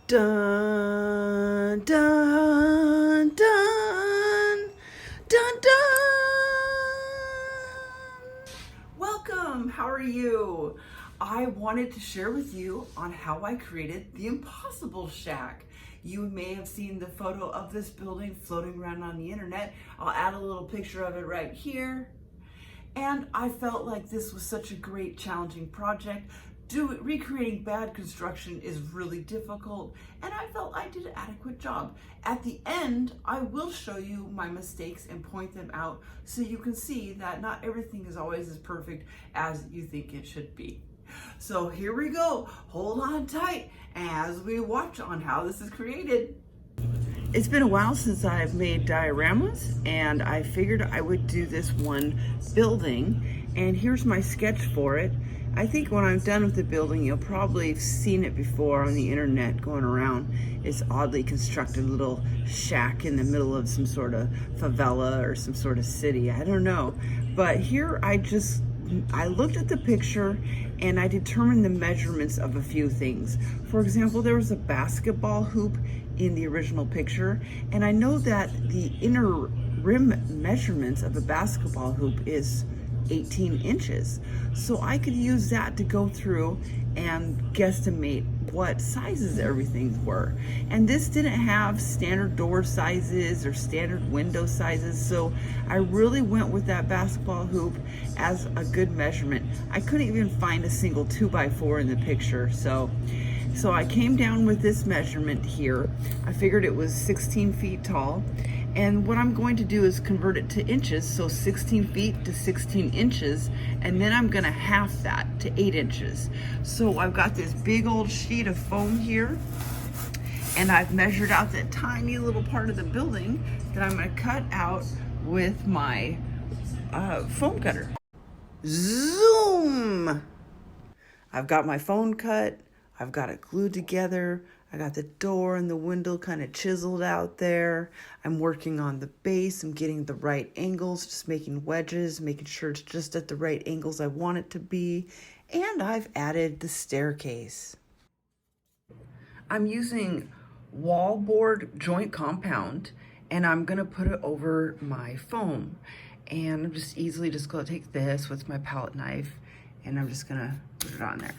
Dun, dun, dun, dun, dun. Welcome, how are you? I wanted to share with you on how I created the Impossible Shack. You may have seen the photo of this building floating around on the internet. I'll add a little picture of it right here. And I felt like this was such a great, challenging project. Recreating bad construction is really difficult, and I felt I did an adequate job. At the end, I will show you my mistakes and point them out so you can see that not everything is always as perfect as you think it should be. So here we go. Hold on tight as we watch on how this is created. It's been a while since I've made dioramas, and I figured I would do this one building, and here's my sketch for it. I think when I'm done with the building, you'll probably have seen it before on the internet going around. It's oddly constructed little shack in the middle of some sort of favela or some sort of city. I don't know. But here I looked at the picture and I determined the measurements of a few things. For example, there was a basketball hoop in the original picture, and I know that the inner rim measurements of a basketball hoop is 18 inches. So I could use that to go through and guesstimate what sizes everything were. And this didn't have standard door sizes or standard window sizes, so I really went with that basketball hoop as a good measurement. I couldn't even find a single 2x4 in the picture, so I came down with this measurement here. I figured it was 16 feet tall. And what I'm going to do is convert it to inches, so 16 feet to 16 inches, and then I'm gonna half that to 8 inches. So I've got this big old sheet of foam here, and I've measured out that tiny little part of the building that I'm gonna cut out with my foam cutter. Zoom! I've got my foam cut, I've got it glued together, I got the door and the window kind of chiseled out there. I'm working on the base. I'm getting the right angles, just making wedges, making sure it's just at the right angles I want it to be. And I've added the staircase. I'm using wallboard joint compound, and I'm gonna put it over my foam. And I'm just gonna take this with my palette knife, and I'm just gonna put it on there.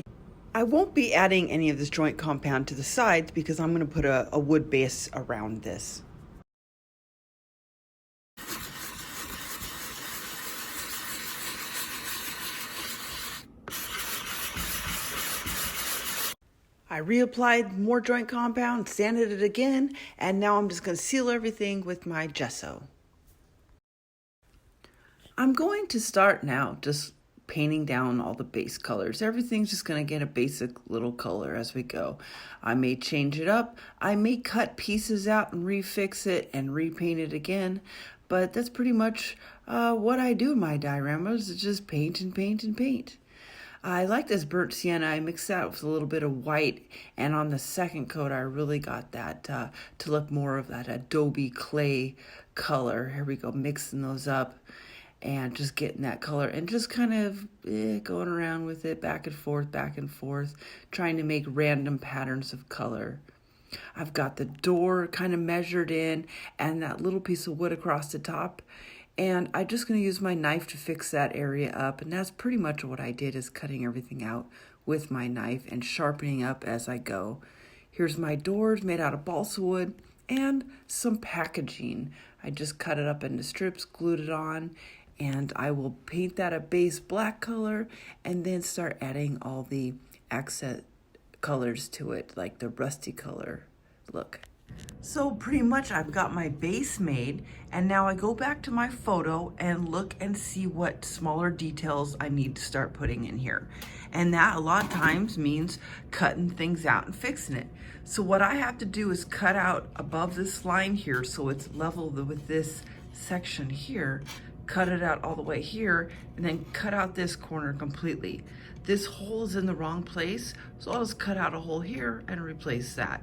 I won't be adding any of this joint compound to the sides because I'm going to put a wood base around this. I reapplied more joint compound, sanded it again, and now I'm just going to seal everything with my gesso. I'm going to start now just painting down all the base colors. Everything's just gonna get a basic little color as we go. I may change it up. I may cut pieces out and refix it and repaint it again, but that's pretty much what I do in my dioramas, is just paint and paint and paint. I like this burnt sienna. I mixed that with a little bit of white, and on the second coat I really got that to look more of that adobe clay color. Here we go, mixing those up and just getting that color and just kind of going around with it back and forth, trying to make random patterns of color. I've got the door kind of measured in and that little piece of wood across the top, and I'm just going to use my knife to fix that area up, and that's pretty much what I did, is cutting everything out with my knife and sharpening up as I go. Here's my doors made out of balsa wood and some packaging. I just cut it up into strips, glued it on, and I will paint that a base black color and then start adding all the accent colors to it, like the rusty color look. So pretty much I've got my base made, and now I go back to my photo and look and see what smaller details I need to start putting in here. And that a lot of times means cutting things out and fixing it. So what I have to do is cut out above this line here so it's level with this section here, cut it out all the way here, and then cut out this corner completely. This hole is in the wrong place, so I'll just cut out a hole here and replace that.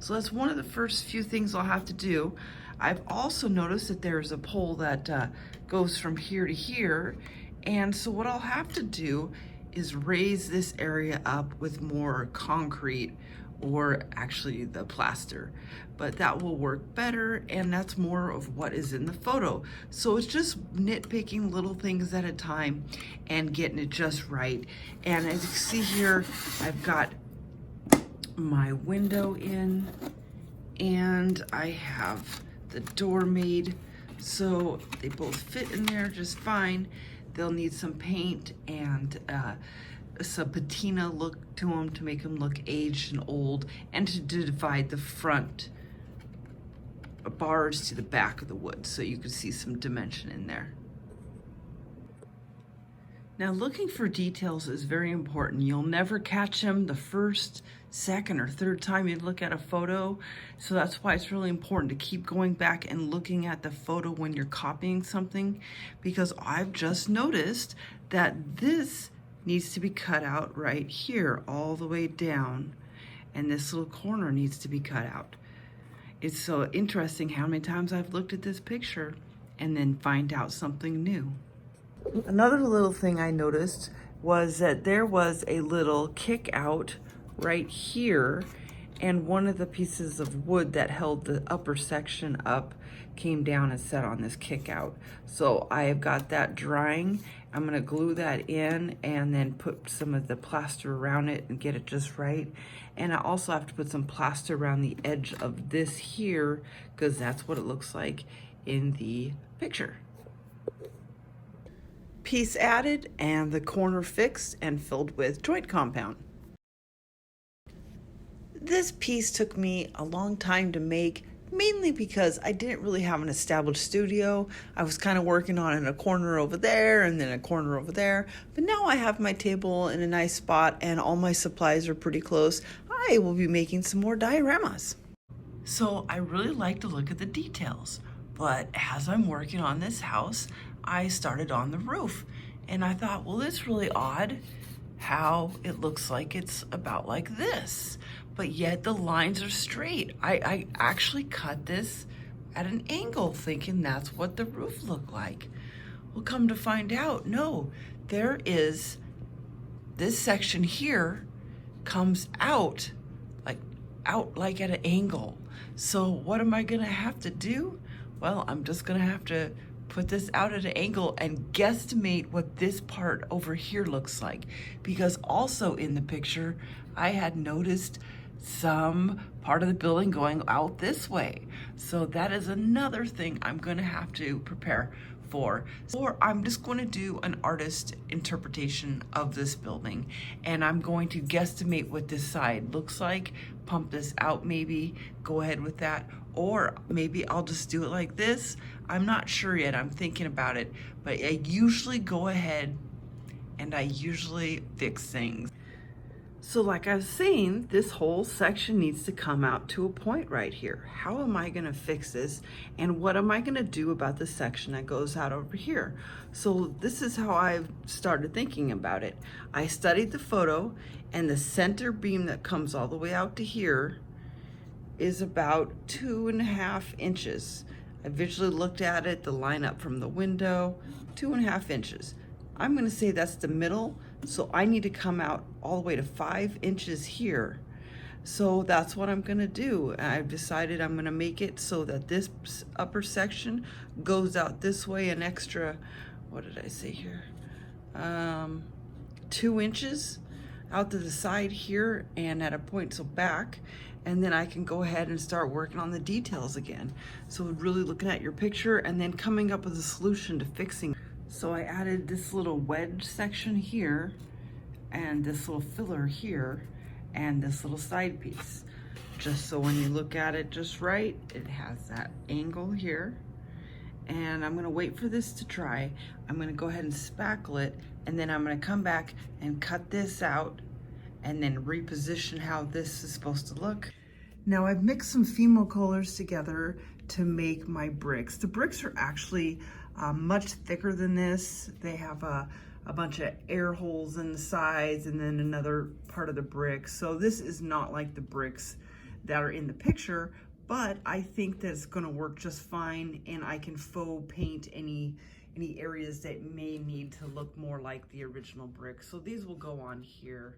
So that's one of the first few things I'll have to do. I've also noticed that there's a pole that goes from here to here, and so what I'll have to do is raise this area up with more concrete or actually the plaster, but that will work better, and that's more of what is in the photo. So it's just nitpicking little things at a time and getting it just right. And as you can see here, I've got my window in, and I have the door made, so they both fit in there just fine. They'll need some paint and some patina look to them to make them look aged and old, and to divide the front bars to the back of the wood so you can see some dimension in there. Now, looking for details is very important. You'll never catch them the first, second, or third time you look at a photo. So that's why it's really important to keep going back and looking at the photo when you're copying something, because I've just noticed that this needs to be cut out right here all the way down, and this little corner needs to be cut out. It's so interesting how many times I've looked at this picture and then find out something new. Another little thing I noticed was that there was a little kick out right here, and one of the pieces of wood that held the upper section up came down and set on this kick out. So I have got that drying. I'm gonna glue that in and then put some of the plaster around it and get it just right. And I also have to put some plaster around the edge of this here, because that's what it looks like in the picture. Piece added and the corner fixed and filled with joint compound. This piece took me a long time to make, mainly because I didn't really have an established studio. I was kind of working on it in a corner over there and then a corner over there. But now I have my table in a nice spot and all my supplies are pretty close. I will be making some more dioramas. So I really like to look at the details. But as I'm working on this house, I started on the roof, and I thought, well, it's really odd how it looks like it's about like this, but yet the lines are straight. I actually cut this at an angle thinking that's what the roof looked like. Well, come to find out, no, there is this section here comes out like at an angle. So what am I gonna have to do? Well, I'm just gonna have to put this out at an angle and guesstimate what this part over here looks like. Because also in the picture, I had noticed some part of the building going out this way. So that is another thing I'm gonna have to prepare for. Or I'm just going to do an artist interpretation of this building, and I'm going to guesstimate what this side looks like, pump this out maybe, go ahead with that, or maybe I'll just do it like this. I'm not sure yet, I'm thinking about it, but I usually go ahead and I usually fix things. So like I was saying, this whole section needs to come out to a point right here. How am I gonna fix this? And what am I gonna do about the section that goes out over here? So this is how I've started thinking about it. I studied the photo, and the center beam that comes all the way out to here is about 2.5 inches. I visually looked at it, the line up from the window, 2.5 inches. I'm gonna say that's the middle, so I need to come out all the way to 5 inches here. So that's what I'm gonna do. I've decided I'm gonna make it so that this upper section goes out this way an extra, what did I say here? 2 inches out to the side here and at a point so back, and then I can go ahead and start working on the details again. So really looking at your picture and then coming up with a solution to fixing. So I added this little wedge section here, and this little filler here, and this little side piece. Just so when you look at it just right, it has that angle here. And I'm gonna wait for this to dry. I'm gonna go ahead and spackle it, and then I'm gonna come back and cut this out and then reposition how this is supposed to look. Now I've mixed some Fimo colors together to make my bricks. The bricks are actually much thicker than this. They have a bunch of air holes in the sides and then another part of the brick. So this is not like the bricks that are in the picture, but I think that it's gonna work just fine, and I can faux paint any areas that may need to look more like the original brick. So these will go on here.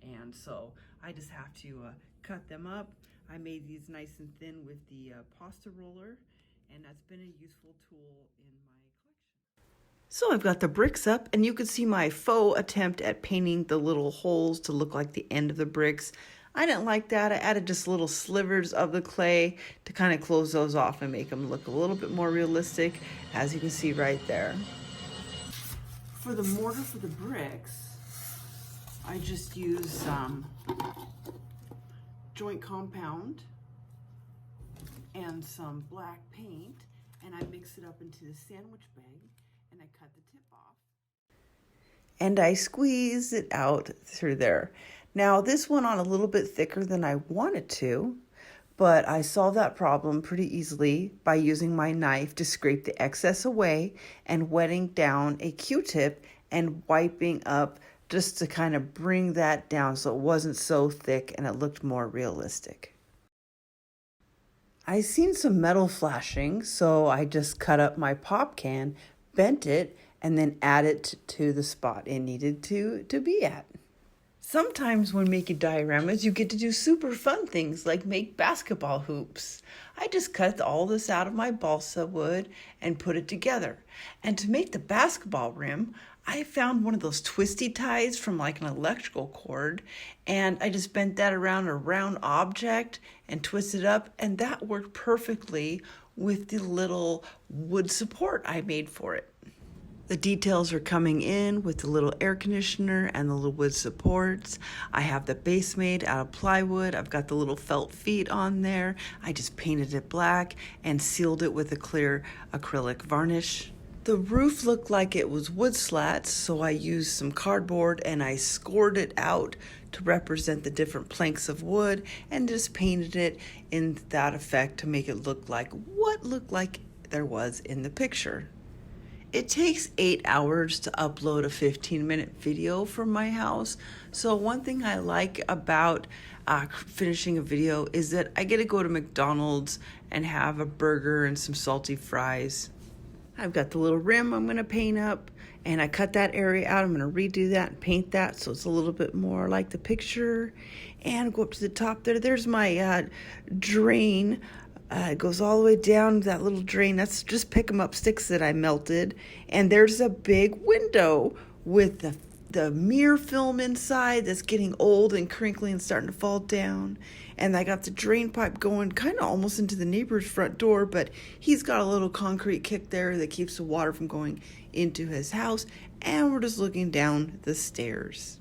And so I just have to cut them up. I made these nice and thin with the pasta roller, and that's been a useful tool in my collection. So I've got the bricks up, and you can see my faux attempt at painting the little holes to look like the end of the bricks. I didn't like that. I added just little slivers of the clay to kind of close those off and make them look a little bit more realistic, as you can see right there. For the mortar for the bricks, I just use some joint compound and some black paint, and I mix it up into the sandwich bag, and I cut the tip off. And I squeeze it out through there. Now this went on a little bit thicker than I wanted to, but I solved that problem pretty easily by using my knife to scrape the excess away and wetting down a Q-tip and wiping up just to kind of bring that down so it wasn't so thick and it looked more realistic. I seen some metal flashing, so I just cut up my pop can, bent it, and then added it to the spot it needed to be at. Sometimes when making dioramas, you get to do super fun things like make basketball hoops. I just cut all this out of my balsa wood and put it together. And to make the basketball rim, I found one of those twisty ties from like an electrical cord, and I just bent that around a round object and twisted it up, and that worked perfectly with the little wood support I made for it. The details are coming in with the little air conditioner and the little wood supports. I have the base made out of plywood. I've got the little felt feet on there. I just painted it black and sealed it with a clear acrylic varnish. The roof looked like it was wood slats, so I used some cardboard and I scored it out to represent the different planks of wood and just painted it in that effect to make it look like what looked like there was in the picture. It takes 8 hours to upload a 15-minute video from my house. So one thing I like about finishing a video is that I get to go to McDonald's and have a burger and some salty fries. I've got the little rim I'm gonna paint up, and I cut that area out. I'm gonna redo that and paint that so it's a little bit more like the picture. And go up to the top there. There's my drain. It goes all the way down that little drain. That's just pick 'em up sticks that I melted. And there's a big window with the mirror film inside that's getting old and crinkly and starting to fall down. And I got the drain pipe going kind of almost into the neighbor's front door, but he's got a little concrete kick there that keeps the water from going into his house. And we're just looking down the stairs.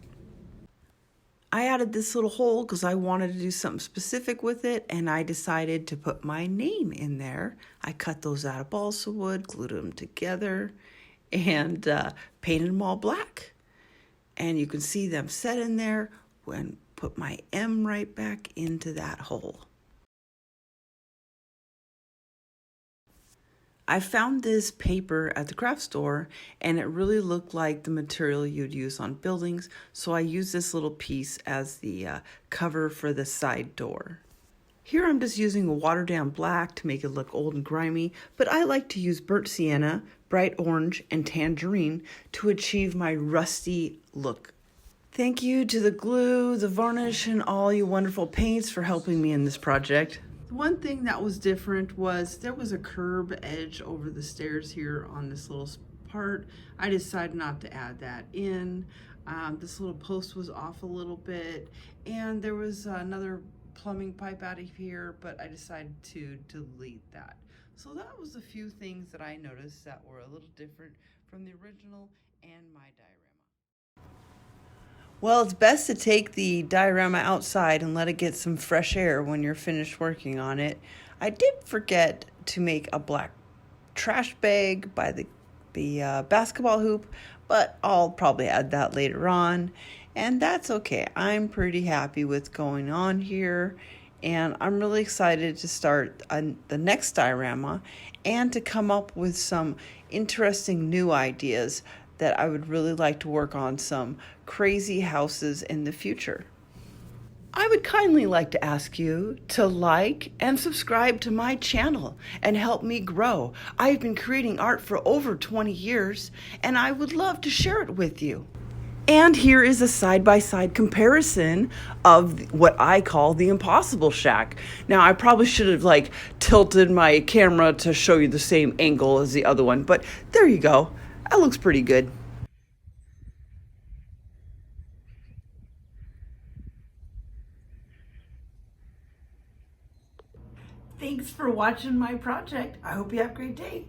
I added this little hole because I wanted to do something specific with it, and I decided to put my name in there. I cut those out of balsa wood, glued them together, and painted them all black. And you can see them set in there when put my M right back into that hole. I found this paper at the craft store, and it really looked like the material you'd use on buildings, so I used this little piece as the cover for the side door. Here I'm just using a watered down black to make it look old and grimy, but I like to use burnt sienna, bright orange, and tangerine to achieve my rusty look. Thank you to the glue, the varnish, and all you wonderful paints for helping me in this project. One thing that was different was there was a curb edge over the stairs here on this little part. I decided not to add that in. This little post was off a little bit, and there was another plumbing pipe out of here, but I decided to delete that. So that was a few things that I noticed that were a little different from the original and my diorama. Well, it's best to take the diorama outside and let it get some fresh air when you're finished working on it. I did forget to make a black trash bag by the basketball hoop, but I'll probably add that later on. And that's okay. I'm pretty happy with going on here, and I'm really excited to start the next diorama and to come up with some interesting new ideas that I would really like to work on some crazy houses in the future. I would kindly like to ask you to like and subscribe to my channel and help me grow. I've been creating art for over 20 years, and I would love to share it with you. And here is a side-by-side comparison of what I call the Impossible Shack. Now, I probably should have like tilted my camera to show you the same angle as the other one, but there you go. That looks pretty good. Thanks for watching my project. I hope you have a great day.